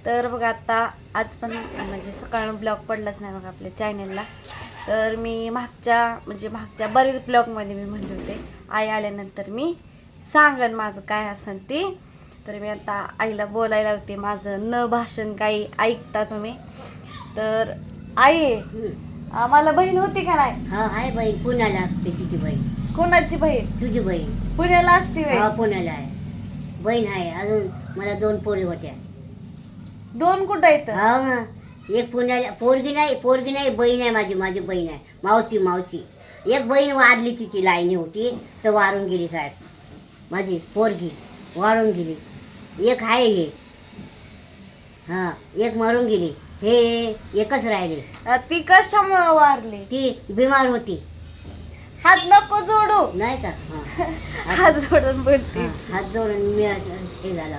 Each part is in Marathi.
तर बघा आता आज पण म्हणजे सकाळ ब्लॉग पडलाच नाही बघा आपल्या चॅनलला. तर मी मागच्या बरेच ब्लॉगमध्ये मी म्हणले होते आई आल्यानंतर मी सांगन माझं काय असेल ते. तर मी आता आईला बोलायला होते, माझं न भाषण काही ऐकता तुम्ही. तर आई मला बहीण होती का नाही? हा आहे बहीण, पुण्याला असते तिची बहीण. कोणाची बहीण? तुझी बहीण पुण्याला असते हा बहीण. पुण्याला आहे बहीण आहे. अजून मला 2 पोरी होत्या. 2 कुठं आहेत? हा एक पुण्याला, पोरगी नाही बहीण आहे माझी बहीण आहे, मावशी. एक बहीण वारली, तिची लाईनी होती तर वारून गेली साहेब. माझी पोरगी वारून गेली. एक आहे हे, हा एक मरून गेली. हे एकच राहिले. ती कशामुळे वारली? ती बिमार होती. हात नको जोडू. नाही का? हात जोडून बोलते. हात जोडून मी हे झालं.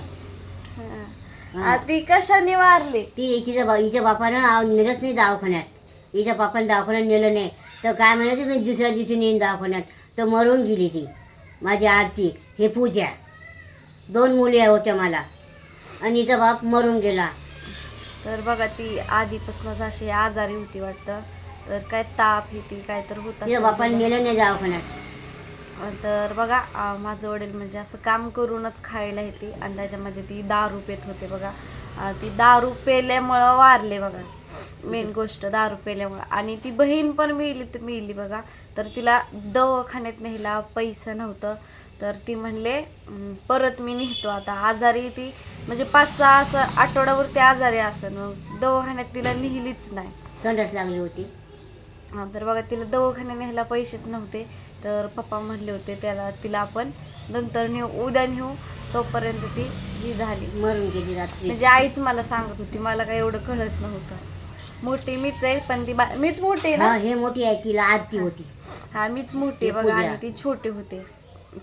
ती कशाने वारली? ती हिच्या बापानं नेलंच नाही दवाखान्यात. हिच्या बापानं दवाखान्यात नेलं नाही तर काय म्हणायचं, मी दुसऱ्या दिवशी नेईन दवाखान्यात. तर मरून गेली ती माझी आरती, हे पूजा. 2 मुली होत्या मला आणि हिचा बाप मरून गेला. तर बघा ती आधीपासूनच अशी आजारी होती वाटतं. तर काय ताप येते काय तर होत तिच्या बापाने नेलं नाही दवाखान्यात. तर बघा माझं वडील म्हणजे असं काम करूनच खायला येते आणि त्याच्यामध्ये ती दारू पेत होते बघा. ती दारू पेल्यामुळं वारले बघा. मेन गोष्ट दारू पेल्यामुळं. आणि ती बहीण पण मिली बघा. तर तिला दवाखान्यात न्यायला पैसा नव्हतं. तर ती म्हणले परत मी नेतो. आता आजारी ती म्हणजे 5-6 असं आठवड्यावरती आजारी असेल, मग दवाखान्यात तिला नेलीच नाही. संडास लागली होती. तर बघा तिला दवाखान्यात न्यायला पैसेच नव्हते. तर पप्पा म्हणले होते तिला आपण नंतर नेऊ, उद्या नेऊ. तोपर्यंत ती ही झाली, मरून गेली रात्री. म्हणजे आईच मला सांगत होती, मला काही एवढं कळत नव्हतं. मोठी मीच आहे पण मीच मोठी आहे ना. हे मोठी आहे, तिला आरती होती. हा मीच मोठी हे बघा पूजा. आणि ती छोटे होते.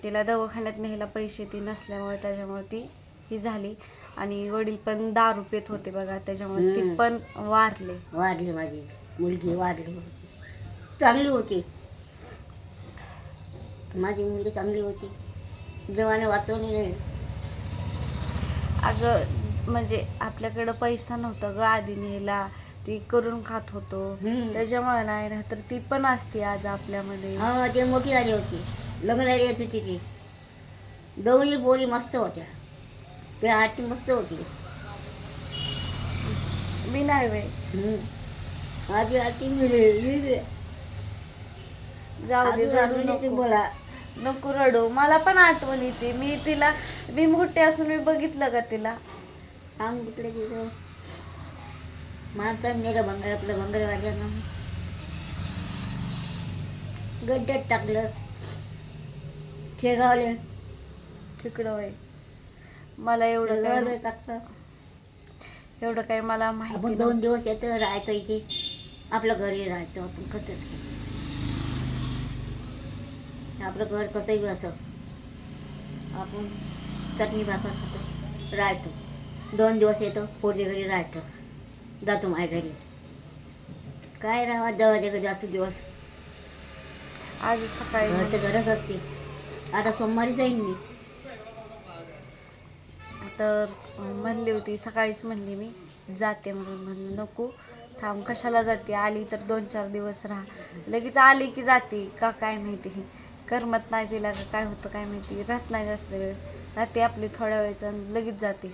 तिला दवाखान्यात न्यायला पैसे ती नसल्यामुळे त्याच्यामुळे ती ही झाली. आणि वडील पण दारू पेत होते बघा, त्याच्यामुळे ती पण वारली. माझी मुलगी वारली होती. चांगली होती माझी मुलगी, चांगली होती. देवाने वाचवली नाही. अगं म्हणजे आपल्याकडं पैसा नव्हता ग आधी न्यायला, ती करून खात होतो त्याच्यामुळे नाही ना. तर ती पण असते आज आपल्यामध्ये. हा ती मोठी आली होती, लग्नाला येत होती ती. दोन्ही पोरी मस्त होत्या. ती आरती मस्त होती. मी नाही बाई. माझी आरती मिळेल. जाऊ दे, रडू नको. बोला नको रडू. मला पण आठवण येते. मी मोठे असून मी बघितलं का तिला. अंग कुठले तिथं मारतात नेलं भंगार, आपलं भंगारवाल्यानं गड्ड्यात टाकलं. शेगावले तिकडं होय. मला एवढं टाकतं. काही मला माहिती आपण 2 दिवस येतं राहायचं इथे, आपलं घरी राहायचं. आपण कसं आपलं घर कसंही बी असं, आपण चटणी भाकर खातो, राहतो. 2 दिवस येतो, पोरी घरी राहतो, जातो माझ्या घरी. काय राहा जवळच्या घरी जास्त दिवस. आज सकाळी घर तर घरच असते. आता सोमवारी जाईन मी. तर म्हणली होती सकाळीच, म्हणली मी जाते म्हणून. म्हणलं नको थांब, कशाला जाते, आली तर 2-4 दिवस राहा. लगेच आली की जाते का काय माहिती, करमत नाही तिला का काय होतं काय माहिती. राहत नाही जास्त वेळ, राहते आपली थोड्या वेळचं लगेच जाते.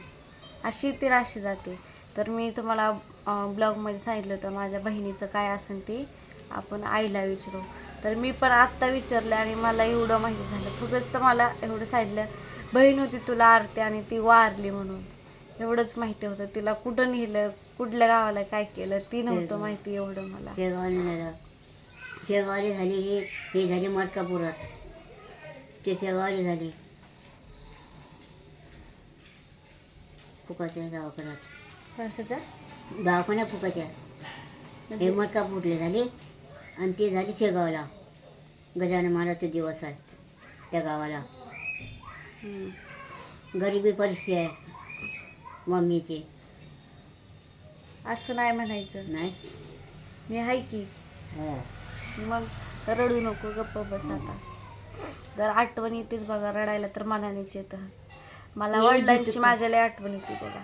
अशी जाते. तर मी तुम्हाला ब्लॉगमध्ये सांगितलं होतं माझ्या बहिणीचं काय असेल ते आपण आईला विचारू. तर मी पण आत्ता विचारलं आणि मला एवढं माहिती झालं. फक्त मला एवढं सांगितलं बहीण होती तुला आरती आणि ती वारली म्हणून. एवढंच माहिती होतं. तिला कुठं नेलं, कुठल्या गावाला काय केलं ती नव्हतं माहिती एवढं मला. शेगावली झाली. हे झाली मटकापुरात. ते शेगावली झाली फुकाच्या दवाखान्यात. कशाच्या दवाखान्यात फुकाच्या. हे मटकापूरले झाली आणि ते झाली शेगावला. गजानन महाराजचे दिवस आहेत त्या गावाला. गरिबी परिस्थिती आहे मम्मीची. असं नाही म्हणायचं. नाही मी आहे की. मग रडू नको, गप्प बस आता. जर आठवण येतेच बघा, रडायला तर मनानेच येतं. मला वडिलांची माझ्या लय आठवण येते बघा.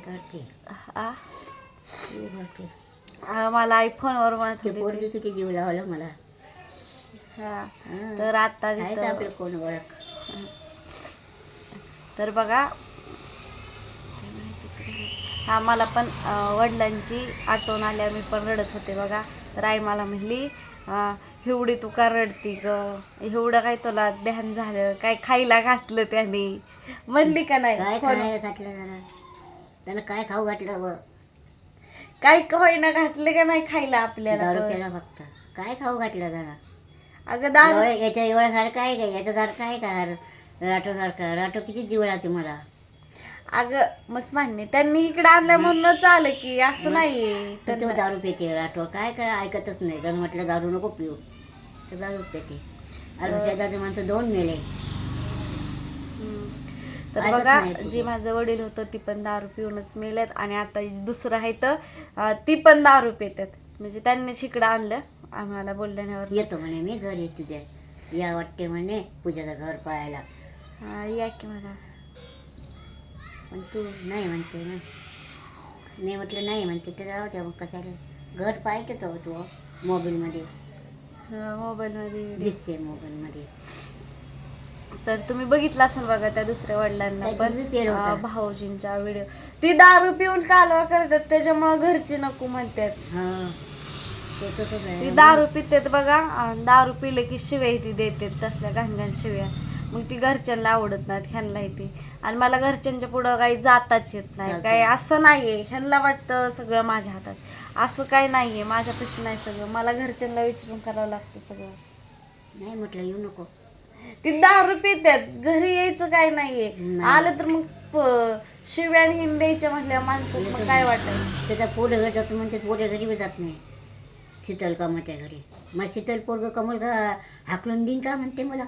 रडते. आ ती रडते. मला आयफोनवर म्हणत ते होते पोरगी किती जीव लावलं मला. हा हं. तर आता आहे का तिथं आपलं कोण ओळख? तर बघा हा मला पण वडिलांची आठवण आल्या मी पण रडत होते बघा. तर आई मला म्हणली एवढी तू का रडती ग, एवढं काय तुला ध्यान झालं, काय खायला घातलं त्याने म्हणली का नाही काय फोन- खायला घातलं जरा? त्यानं काय खाऊ घातलं व? काय होईना घातले का नाही खायला आपल्याला दारू पण? प्यायला फक्त. काय खाऊ घातलं जरा? अगं दारू याच्या एवढ्यासारखं आहे का? याच्यासारखं आहे का? राठोसारखं. राठो किती जीव लावते मला. अगं मस्त मान्य त्यांनी इकडे आणलं म्हणूनच आलं की असं नाहीये तर तो त्यांना- दारू पिते राठोड. काय काय ऐकतच नाही. जर म्हटलं दारू नको पिऊ तर दारू पिते. अरे शेजारचे माणसं 2 मेले. हम्म. तर ऐकत बघा नाही तुझं. जी माझं वडील होतं ती पण दारू पिऊनच मेलेत आणि आता दुसरं आहे तर ती पण दारू पितात. म्हणजे त्यांनीच इकडं आणलं आम्हाला बोलल्यावर. येतो म्हणे मी घरी तुझ्या. या वाटते म्हणे पूजाचं घर पाहायला. या की मला पण तू नाही म्हणते ना. मी म्हटलं नाही म्हणते तर राहू द्या मग कशाला. घर पाहायचं तो तू मोबाईलमध्ये मोबाईलमध्ये दिसते मोबाईलमध्ये. तर तुम्ही बघितलं असेल बघा त्या दुसऱ्या वडिलांना त्या पण TV पेरवतात. भाऊजींच्या व्हिडिओ. ती दारू पिऊन कालवा करतात त्याच्यामुळे घरची नको म्हणतात. हां ते तसंच ती आहे. दारू पितात बघा दारू पिले की शिव्या ती देतात तसल्या घाण शिव्या. मग ती घरच्यांना आवडत नाहीत ह्यांना येते आणि मला घरच्यांच्या पुढं काही जाताच येत नाही. चालतं. काय असं नाहीये ह्यांना वाटतं सगळं माझ्या हातात. असं काय नाहीये माझ्यापाशी नाही सगळं. मला घरच्यांना विचारून करावं लागतं सगळं. नाही म्हटलं येऊ नको. ती दारू पितात घरी यायचं काय नाहीये. नाही. आलं तर मग शिव्या आणि हिंद द्यायच्या म्हटल्या माणसात मग काय वाटायचं. त्याचा पोरं घरी जातो म्हणते पोरं घरी बी जात नाही. शीतल कामाच्या घरी. मग शीतल पोरग कमल का हाकलून देईन का म्हणते मला.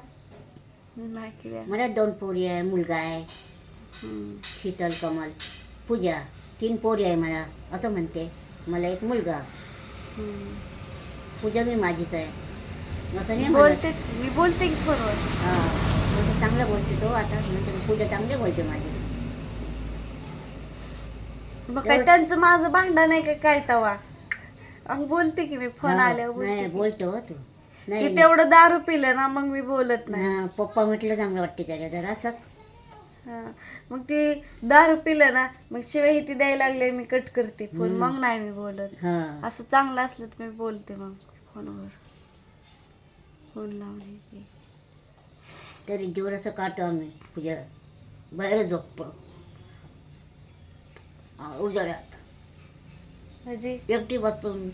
नाही की द्या. मला 2 पोरी आहे मुलगा आहे. हम्म. शीतल कमल पूजा 3 पोरी आहे मला असं म्हणते. मला 1 मुलगा. हम्म. पूजा मी माझीच आहे असं नाही मी म्हणत. बोलते की फोनवर. हां म्हणजे चांगलं बोलते तो आता म्हणजे पूजा चांगले बोलते माझी. मग काय त्यांचं माझं भांडण आहे का काय तवा बोलते की मी फोन हां, आल्यावर नाही बोलते बोलतो हो तू. की. नाही ती तेवढं दारू पिलं ना मग मी बोलत नाही. हां, पप्पा म्हटलं चांगलं वाटते त्याला जरा असं. हा. मग ती दारू पिलं ना मग शिवाय ती द्यायला लागले मी कट करते फोन मग नाही मी बोलत. हां असं चांगलं असलं तर मी बोलते मग फोनवर फोन लावून येते. तरी जीवर असं काढतो आम्ही पूजा बाहेर झोपतो उजाड्यात म्हणजे एकटी बसतो मी.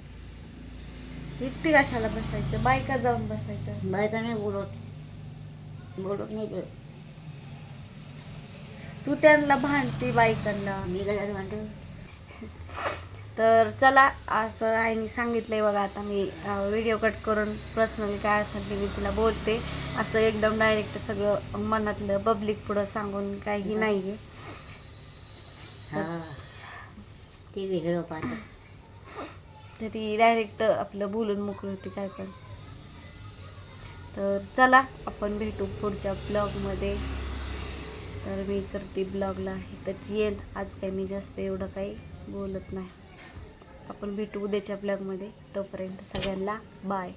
एकटी कशाला बसायचं बायका जाऊन बसायचं. बायका नाही बोलत नाही ते. तू त्यांना भांडती बायकांना. मी काय म्हणतो तर चला असं आईने सांगितलंय बघा. आता मी व्हिडिओ कट करून पर्सनली काय असेल ते मी तिला बोलते. असं एकदम डायरेक्ट सगळं मनातलं पब्लिक पुढं सांगून काही नाहीये. हां ते वेगळं पाहतं. तरी डायरेक्ट आपलं बोलून मोकळी होती काय पण. तर चला आपण भेटू पुढच्या ब्लॉगमध्ये. तर मी करते ब्लॉगला त्याची एंड. आज काही मी जास्त एवढं काही बोलत नाही. आपण भेटू उद्याच्या ब्लॉगमध्ये. तोपर्यंत सगळ्यांना बाय.